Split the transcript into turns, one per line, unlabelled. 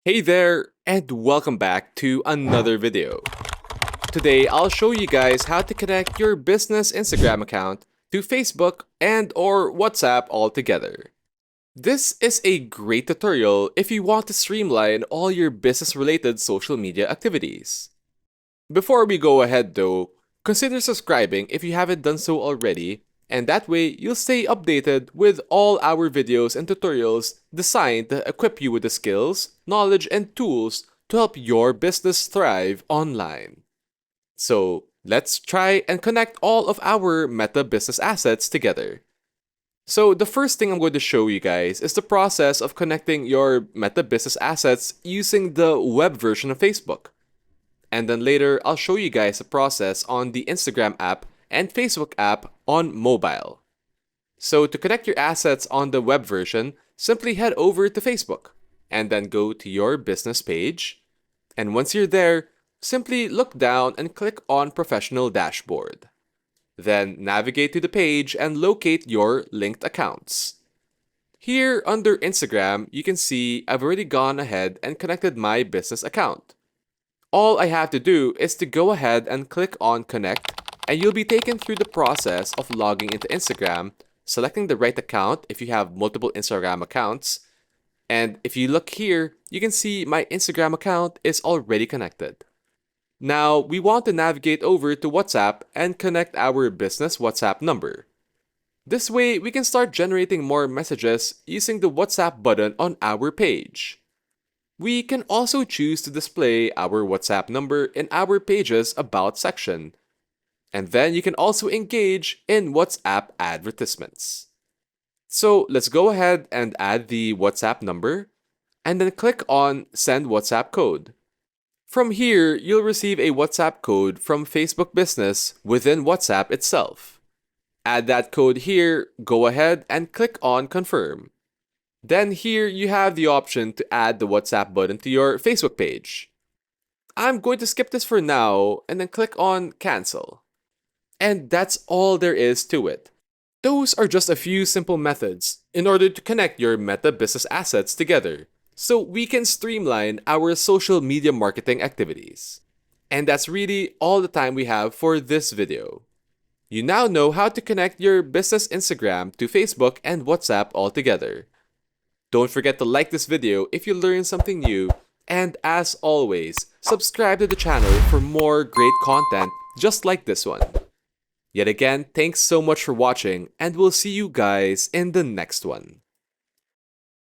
Hey there, and welcome back to another video. Today, I'll show you guys how to connect your business Instagram account to Facebook and or WhatsApp altogether. This is a great tutorial if you want to streamline all your business-related social media activities. Before we go ahead though, consider subscribing if you haven't done so already, and that way you'll stay updated with all our videos and tutorials designed to equip you with the skills, knowledge, and tools to help your business thrive online. So let's try and connect all of our Meta business assets together. So the first thing I'm going to show you guys is the process of connecting your Meta business assets using the web version of Facebook. And then later, I'll show you guys the process on the Instagram app and Facebook app on mobile. So to connect your assets on the web version, simply head over to Facebook and then go to your business page. And once you're there, simply look down and click on Professional Dashboard. Then navigate to the page and locate your linked accounts. Here under Instagram, you can see I've already gone ahead and connected my business account. All I have to do is to go ahead and click on Connect, and you'll be taken through the process of logging into Instagram, selecting the right account if you have multiple Instagram accounts. And if you look here, you can see my Instagram account is already connected. Now, we want to navigate over to WhatsApp and connect our business WhatsApp number. This way, we can start generating more messages using the WhatsApp button on our page. We can also choose to display our WhatsApp number in our page's About section. And then you can also engage in WhatsApp advertisements. So let's go ahead and add the WhatsApp number, and then click on Send WhatsApp Code. From here, you'll receive a WhatsApp code from Facebook Business within WhatsApp itself. Add that code here, go ahead and click on Confirm. Then here you have the option to add the WhatsApp button to your Facebook page. I'm going to skip this for now and then click on Cancel. And that's all there is to it. Those are just a few simple methods in order to connect your Meta business assets together so we can streamline our social media marketing activities. And that's really all the time we have for this video. You now know how to connect your business Instagram to Facebook and WhatsApp altogether. Don't forget to like this video if you learned something new, and as always, subscribe to the channel for more great content just like this one. Yet again, thanks so much for watching, and we'll see you guys in the next one.